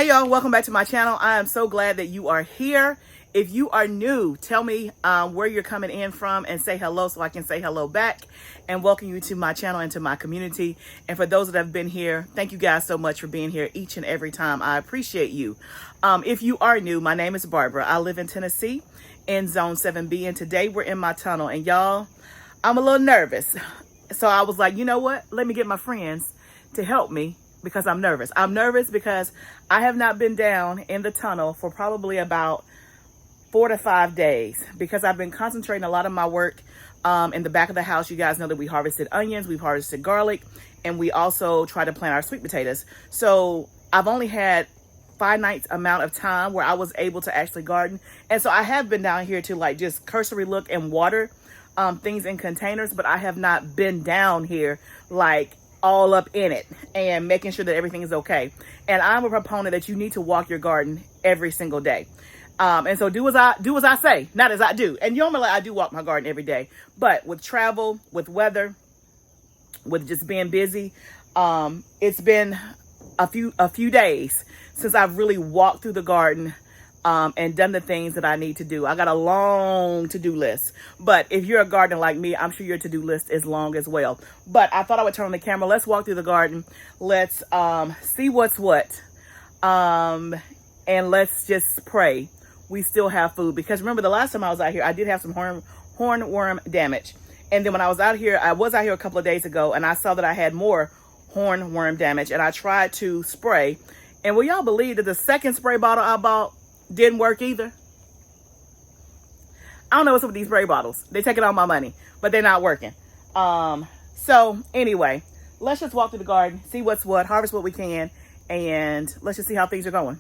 Hey y'all, welcome back to my channel. I am so glad that you are here. If you are new, tell me where you're coming in from and say hello so I can say hello back and welcome you to my channel and to my community. And for those that have been here, thank you guys so much for being here each and every time. I appreciate you. If you are new, my name is Barbara. I live in Tennessee in Zone 7B, and today we're in my tunnel. And y'all, I'm a little nervous. So I was like, you know what? Let me get my friends to help me because I'm nervous. I'm nervous because I have not been down in the tunnel for probably about 4 to 5 days because I've been concentrating a lot of my work in the back of the house. You guys know that we harvested onions, we've harvested garlic, and we also try to plant our sweet potatoes. So I've only had finite amount of time where I was able to actually garden. And so I have been down here to like just cursory look and water things in containers, but I have not been down here like all up in it and making sure that everything is okay. And I'm a proponent that you need to walk your garden every single day. And so do as I say, not as I do. And normally I do walk my garden every day, but with travel, with weather, with just being busy, it's been a few days since I've really walked through the garden and done the things that I need to do. I got a long to-do list, but if you're a gardener like me, I'm sure your to-do list is long as well. But I thought I would turn on the camera. Let's walk through the garden. Let's see what's what. And let's just pray we still have food, because remember the last time I was out here, I did have some hornworm damage. And then when I was out here a couple of days ago, and I saw that I had more hornworm damage, and I tried to spray. And will y'all believe that the second spray bottle I bought didn't work either? I don't know what's up with these spray bottles. They taking all my money, but they're not working. So anyway, let's just walk through the garden, see what's what, harvest what we can, and let's just see how things are going.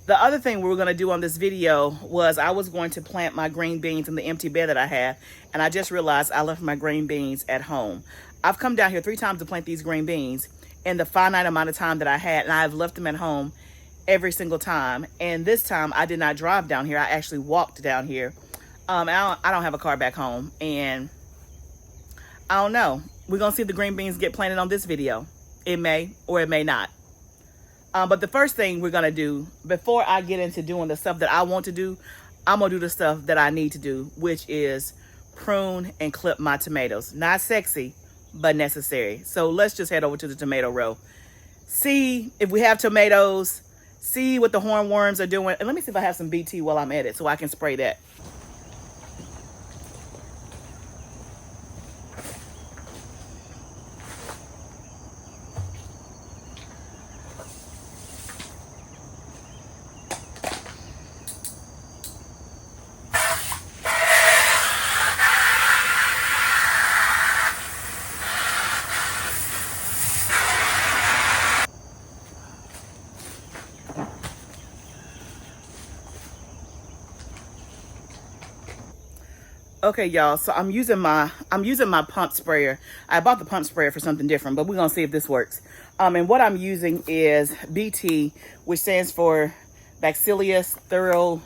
The other thing we were going to do on this video was I was going to plant my green beans in the empty bed that I have, and I just realized I left my green beans at home. I've come down here 3 times to plant these green beans in the finite amount of time that I had, and I've left them at home every single time. And this time I did not drive down here. I actually walked down here. I don't have a car back home, and I don't know. We're going to see if the green beans get planted on this video. It may or it may not. But the first thing we're going to do before I get into doing the stuff that I want to do, I'm going to do the stuff that I need to do, which is prune and clip my tomatoes. Not sexy, but necessary. So let's just head over to the tomato row. See if we have tomatoes. See what the hornworms are doing. And let me see if I have some BT while I'm at it so I can spray that. Okay, y'all, so I'm using my pump sprayer. I bought the pump sprayer for something different, but we're gonna see if this works. And what I'm using is BT, which stands for Bacillus thuringiensis.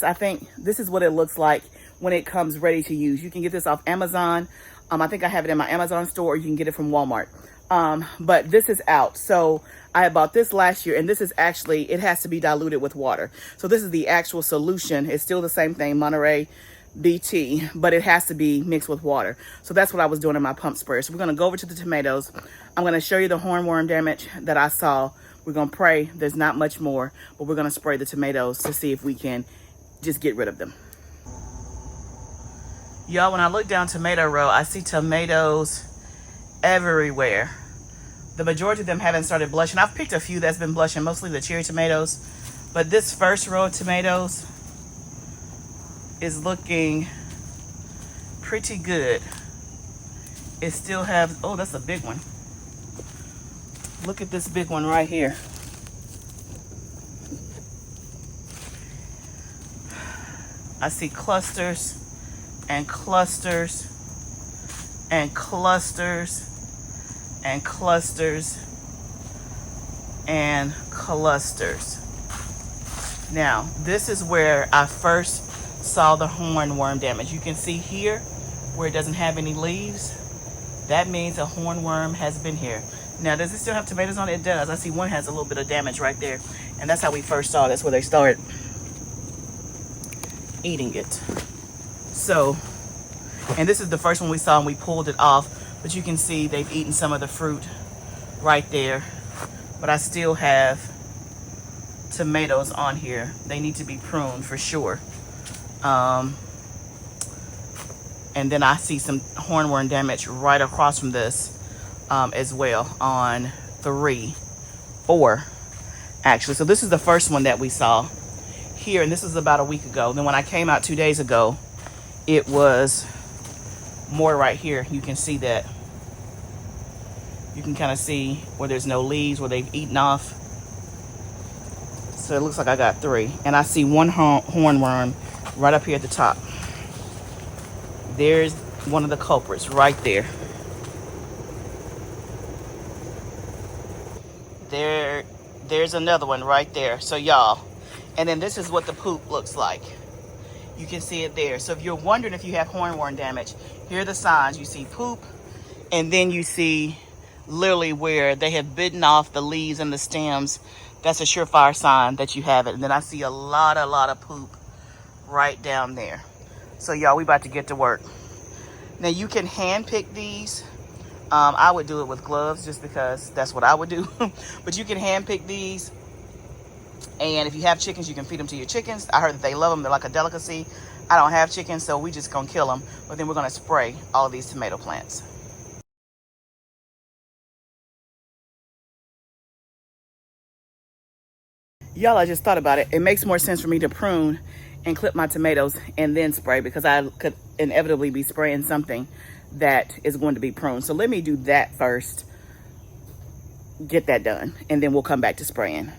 I think this is what it looks like when it comes ready to use. You can get this off Amazon. I think I have it in my Amazon store, or you can get it from Walmart. But this is out. So I bought this last year, and this is actually, it has to be diluted with water. So this is the actual solution. It's still the same thing, Monterey BT, but it has to be mixed with water. So that's what I was doing in my pump sprayer. So we're going to go over to the tomatoes. I'm going to show you the hornworm damage that I saw. We're going to pray there's not much more, but we're going to spray the tomatoes to see if we can just get rid of them. Y'all, when I look down tomato row, I see tomatoes everywhere. The majority of them haven't started blushing. I've picked a few that's been blushing, mostly the cherry tomatoes. But this first row of tomatoes is looking pretty good. It still has, oh, that's a big one. Look at this big one right here. I see clusters and clusters and clusters and clusters and clusters. Now, this is where I first saw the hornworm damage. You can see here where it doesn't have any leaves. That means a hornworm has been here. Now, does it still have tomatoes on it? It does. I see one has a little bit of damage right there. And that's how we first saw it. That's where they started eating it. So, and this is the first one we saw and we pulled it off. But you can see they've eaten some of the fruit right there. But I still have tomatoes on here. They need to be pruned for sure. And then I see some hornworm damage right across from this as well on 4 actually. So this is the first one that we saw here, and this is about a week ago. Then when I came out 2 days ago, it was more right here. You can see that. You can kind of see where there's no leaves, where they've eaten off. So it looks like I got 3. And I see one hornworm right up here at the top. There's one of the culprits right there. There's another one right there. So y'all, and then this is what the poop looks like. You can see it there. So if you're wondering if you have hornworm damage, here are the signs. You see poop, and then you see literally where they have bitten off the leaves and the stems. That's a surefire sign that you have it. And then I see a lot of poop right down there. So y'all, we about to get to work. Now you can hand pick these. I would do it with gloves just because that's what I would do. But you can hand pick these. And if you have chickens, you can feed them to your chickens. I heard that they love them. They're like a delicacy. I don't have chickens, so we just gonna kill them. But then we're gonna spray all of these tomato plants. Y'all, I just thought about it. It makes more sense for me to prune and clip my tomatoes and then spray, because I could inevitably be spraying something that is going to be pruned. So let me do that first, get that done, and then we'll come back to spraying.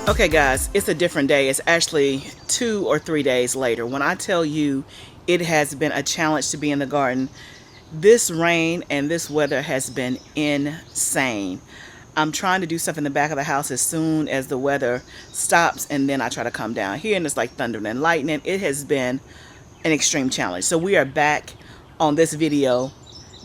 Okay guys, it's a different day. It's actually 2 or 3 days later. When I tell you it has been a challenge to be in the garden, this rain and this weather has been insane. I'm trying to do stuff in the back of the house as soon as the weather stops, and then I try to come down here and it's like thunder and lightning. It has been an extreme challenge. So we are back on this video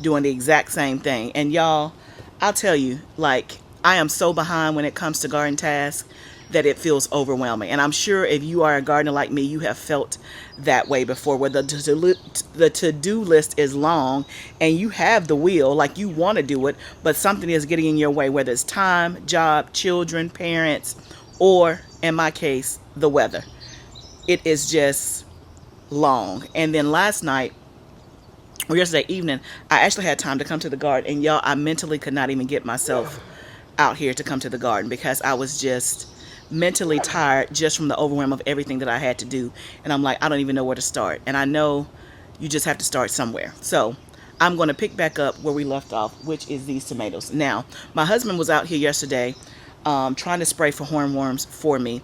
doing the exact same thing. And y'all, I'll tell you, like, I am so behind when it comes to garden tasks that it feels overwhelming. And I'm sure if you are a gardener like me, you have felt that way before, where the to-do list is long and you have the will, like you want to do it, but something is getting in your way, whether it's time, job, children, parents, or in my case, the weather. It is just long. And then last night, or yesterday evening, I actually had time to come to the garden, and y'all, I mentally could not even get myself out here to come to the garden because I was just mentally tired just from the overwhelm of everything that I had to do. And I'm like, I don't even know where to start. And I know you just have to start somewhere. So I'm going to pick back up where we left off, which is these tomatoes. Now, my husband was out here yesterday trying to spray for hornworms for me.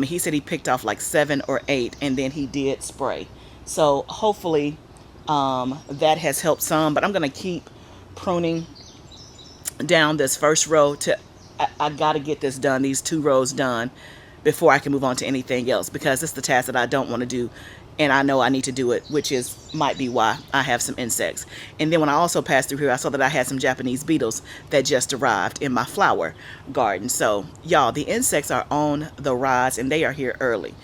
He said he picked off like 7 or 8, and then he did spray. So hopefully that has helped some, but I'm going to keep pruning down this first row to I got to get this done, these 2 rows done, before I can move on to anything else, because it's the task that I don't want to do, and I know I need to do it, which might be why I have some insects. And then when I also passed through here, I saw that I had some Japanese beetles that just arrived in my flower garden. So y'all, the insects are on the rise, and they are here early.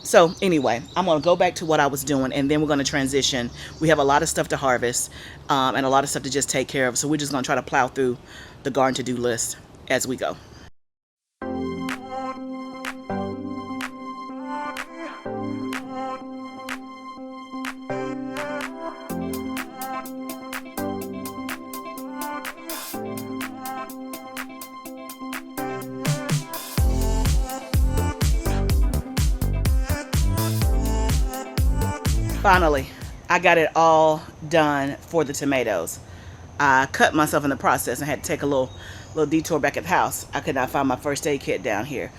So anyway, I'm going to go back to what I was doing, and then we're going to transition. We have a lot of stuff to harvest and a lot of stuff to just take care of. So we're just going to try to plow through the garden to-do list as we go. Finally, I got it all done for the tomatoes. I cut myself in the process and had to take a little detour back at the house. I could not find my first aid kit down here,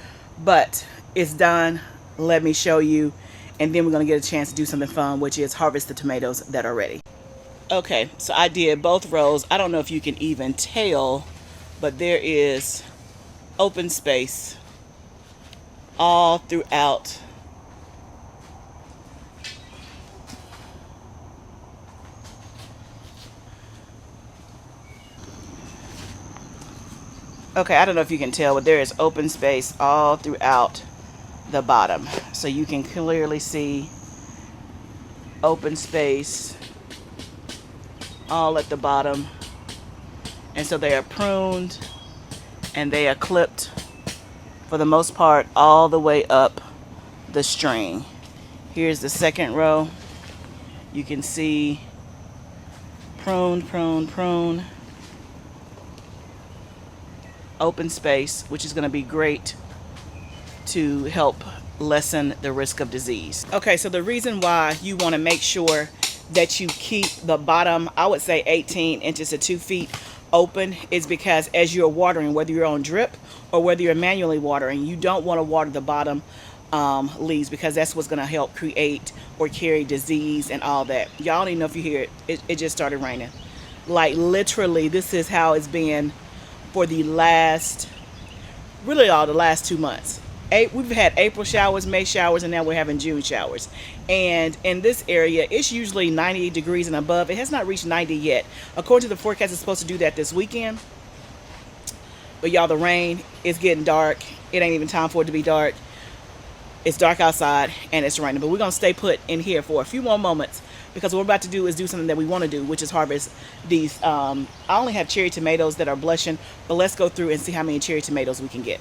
but it's done. Let me show you, and then we're gonna get a chance to do something fun, which is harvest the tomatoes that are ready. Okay, so I did both rows. I don't know if you can even tell, but there is open space all throughout. Okay, I don't know if you can tell, but there is open space all throughout the bottom. So you can clearly see open space all at the bottom. And so they are pruned and they are clipped for the most part all the way up the string. Here's the second row. You can see prune, prune, prune. Open space, which is going to be great to help lessen the risk of disease. Okay, so the reason why you want to make sure that you keep the bottom, I would say 18 inches to 2 feet open, is because as you're watering, whether you're on drip or whether you're manually watering, you don't want to water the bottom leaves, because that's what's going to help create or carry disease and all that. Y'all don't even know if you hear it. It just started raining. Like literally, this is how it's been for the last, really all the last 2 months. We've had April showers, May showers, and now we're having June showers. And in this area, it's usually 98 degrees and above. It has not reached 90 yet. According to the forecast, it's supposed to do that this weekend. But y'all, the rain is getting dark. It ain't even time for it to be dark. It's dark outside and it's raining. But we're gonna stay put in here for a few more moments, because what we're about to do is do something that we want to do, which is harvest these. I only have cherry tomatoes that are blushing, but let's go through and see how many cherry tomatoes we can get.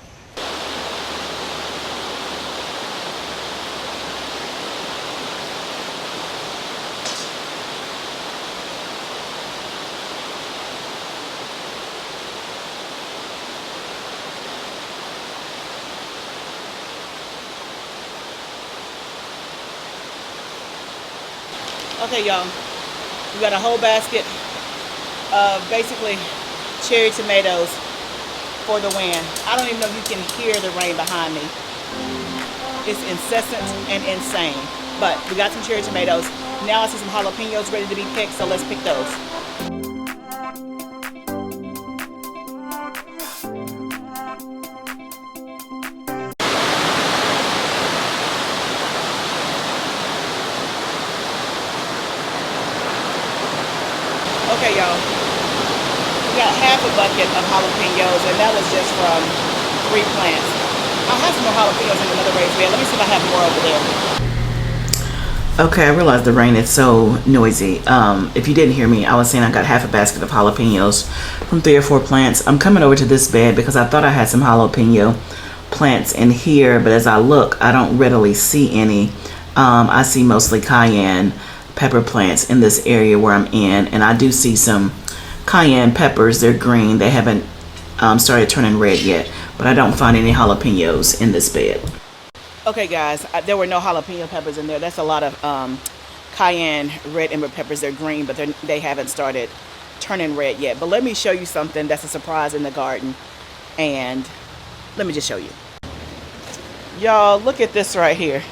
Okay, y'all, we got a whole basket of basically cherry tomatoes for the wind. I don't even know if you can hear the rain behind me. It's incessant and insane. But we got some cherry tomatoes. Now I see some jalapenos ready to be picked, so let's pick those. Okay, y'all, we got half a bucket of jalapenos, and that was just from 3 plants. I have some more jalapenos in another raised bed. Let me see if I have more over there. Okay, I realized the rain is so noisy. If you didn't hear me, I was saying I got half a basket of jalapenos from 3 or 4 plants. I'm coming over to this bed because I thought I had some jalapeno plants in here, but as I look, I don't readily see any. I see mostly cayenne pepper plants in this area where I'm in, and I do see some cayenne peppers. They're green. They haven't started turning red yet, but I don't find any jalapenos in this bed. Okay, guys, there were no jalapeno peppers in there. That's a lot of cayenne red ember peppers. They're green, but they haven't started turning red yet. But let me show you something that's a surprise in the garden, and let me just show you. Y'all, look at this right here.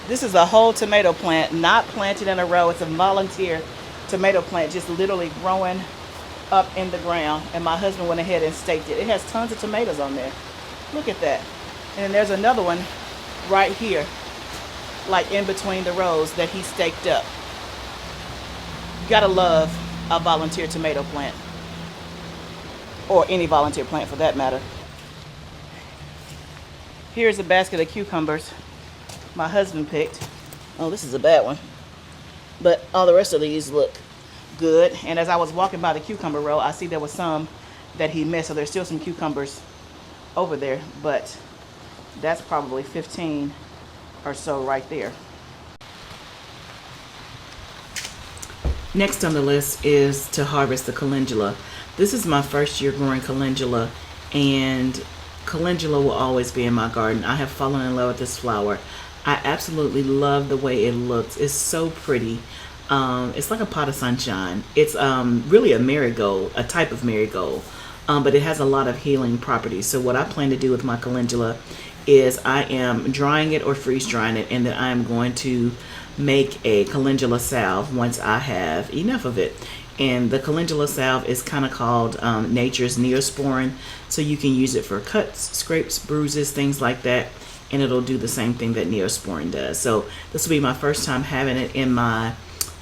This is a whole tomato plant, not planted in a row. It's a volunteer tomato plant, just literally growing up in the ground. And my husband went ahead and staked it. It has tons of tomatoes on there. Look at that. And then there's another one right here, like in between the rows, that he staked up. You gotta love a volunteer tomato plant, or any volunteer plant for that matter. Here's a basket of cucumbers my husband picked. Oh, this is a bad one, but all the rest of these look good. And as I was walking by the cucumber row, I see there was some that he missed, so there's still some cucumbers over there, but that's probably 15 or so right there. Next on the list is to harvest the calendula. This is my first year growing calendula, and calendula will always be in my garden. I have fallen in love with this flower. I absolutely love the way it looks. It's so pretty. It's like a pot of sunshine. It's really a marigold, a type of marigold, but it has a lot of healing properties. So what I plan to do with my calendula is I am drying it or freeze drying it, and then I'm going to make a calendula salve once I have enough of it. And the calendula salve is kind of called nature's Neosporin, so you can use it for cuts, scrapes, bruises, things like that, and it'll do the same thing that Neosporin does. So this will be my first time having it in my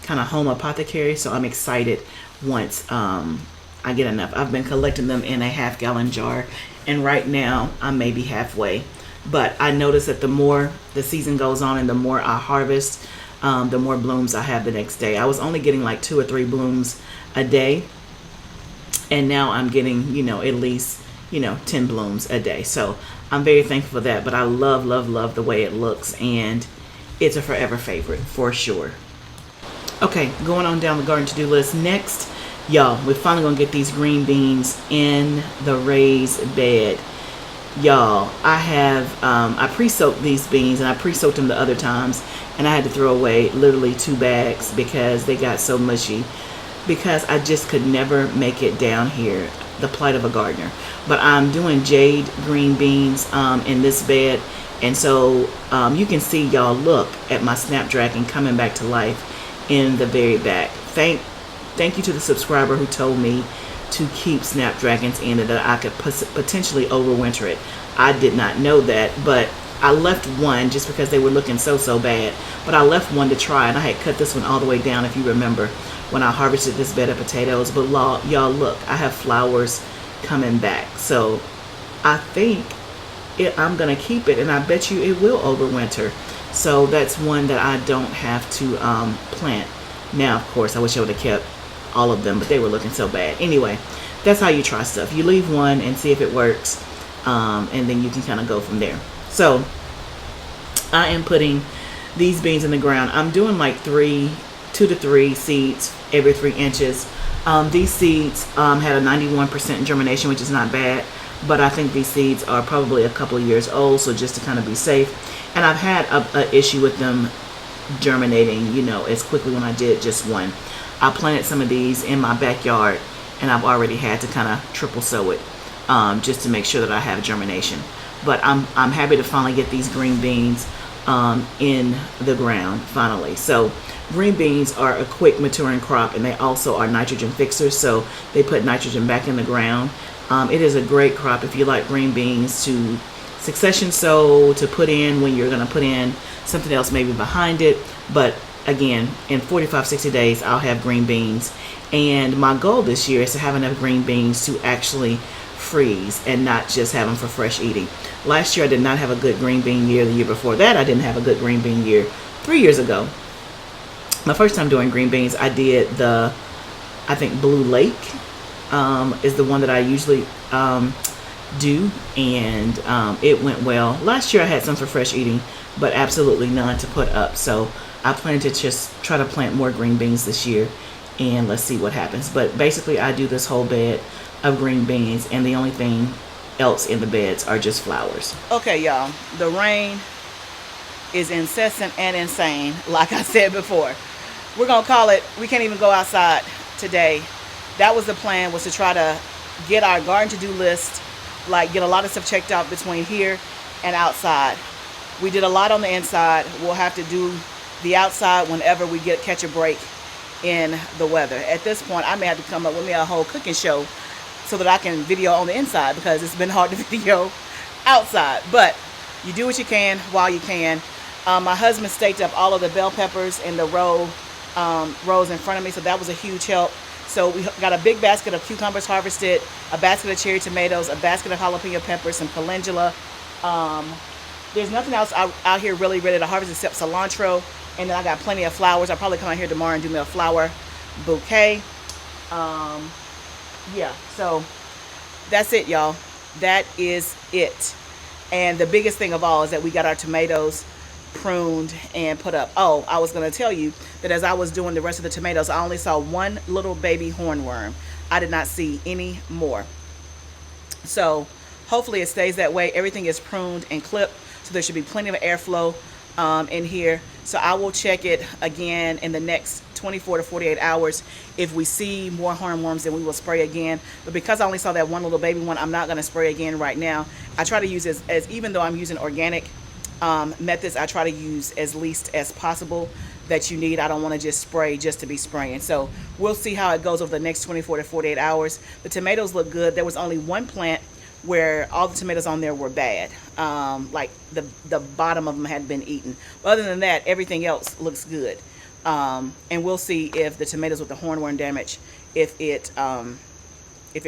kind of home apothecary, so I'm excited once I get enough. I've been collecting them in a half-gallon jar, and right now I may be halfway. But I notice that the more the season goes on and the more I harvest, the more blooms I have the next day. I was only getting like 2 or 3 blooms a day, and now I'm getting, you know, at least, you know, 10 blooms a day. So I'm very thankful for that. But I love, love, love the way it looks, and it's a forever favorite for sure. Okay, going on down the garden to-do list. Next, y'all, we're finally gonna get these green beans in the raised bed. Y'all, I have I pre-soaked these beans, and I pre-soaked them the other times, and I had to throw away literally 2 bags because they got so mushy, because I just could never make it down here. The plight of a gardener. But I'm doing jade green beans in this bed, and so you can see, y'all, look at my snapdragon coming back to life in the very back. Thank you to the subscriber who told me to keep snapdragons in it, that I could potentially overwinter it. I did not know that, but I left one just because they were looking so bad. But I left one to try, and I had cut this one all the way down, if you remember, when I harvested this bed of potatoes. But y'all, look, I have flowers coming back. So I think I'm gonna keep it, and I bet you it will overwinter. So that's one that I don't have to plant. Now, of course, I wish I would have kept all of them, but they were looking so bad. Anyway, that's how you try stuff. You leave one and see if it works, and then you can kind of go from there. So I am putting these beans in the ground. I'm doing like 2 to 3 seeds every 3 inches. These seeds had a 91% germination, which is not bad, but I think these seeds are probably a couple of years old, so just to kind of be safe. And I've had a issue with them germinating, you know, as quickly when I did just one. I planted some of these in my backyard, and I've already had to kind of triple sow it just to make sure that I have germination. But I'm happy to finally get these green beans in the ground finally. So green beans are a quick maturing crop, and they also are nitrogen fixers, so they put nitrogen back in the ground. It is a great crop if you like green beans to succession sow, to put in when you're going to put in something else maybe behind it. But again, in 45-60 days I'll have green beans, and my goal this year is to have enough green beans to actually freeze and not just have them for fresh eating. Last year I did not have a good green bean year. The year before that I didn't have a good green bean year. 3 years ago, my first time doing green beans, I did I think Blue Lake is the one that I usually do, and it went well. Last year I had some for fresh eating, but absolutely none to put up. So I plan to just try to plant more green beans this year, and let's see what happens. But basically I do this whole bed of green beans, and the only thing else in the beds are just flowers. Okay, y'all, the rain is incessant and insane, like I said before. We're gonna call it, we can't even go outside today. That was the plan, was to try to get our garden to-do list, like get a lot of stuff checked out between here and outside. We did a lot on the inside. We'll have to do the outside whenever we catch a break in the weather. At this point, I may have to come up with me a whole cooking show so that I can video on the inside, because it's been hard to video outside. But you do what you can while you can. My husband staked up all of the bell peppers in the rows in front of me, so that was a huge help. So we got a big basket of cucumbers harvested, a basket of cherry tomatoes, a basket of jalapeno peppers, some calendula. There's nothing else out here really ready to harvest except cilantro. And then I got plenty of flowers. I'll probably come out here tomorrow and do me a flower bouquet. Yeah, so that's it, y'all. That is it. And the biggest thing of all is that we got our tomatoes pruned and put up. Oh, I was going to tell you that as I was doing the rest of the tomatoes, I only saw one little baby hornworm. I did not see any more. So hopefully it stays that way. Everything is pruned and clipped, so there should be plenty of airflow in here. So I will check it again in the next 24 to 48 hours. If we see more hornworms, then we will spray again. But because I only saw that one little baby one, I'm not going to spray again right now. I try to use as even though I'm using organic methods, I try to use as least as possible that you need. I don't want to just spray just to be spraying. So we'll see how it goes over the next 24 to 48 hours. The tomatoes look good. There was only one plant where all the tomatoes on there were bad. Like the bottom of them had been eaten. But other than that, everything else looks good. And we'll see if the tomatoes with the hornworm damage, if it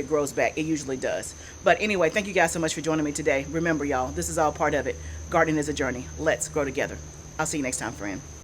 grows back. It usually does. But anyway, thank you guys so much for joining me today. Remember, y'all, this is all part of it. Gardening is a journey. Let's grow together. I'll see you next time, friend.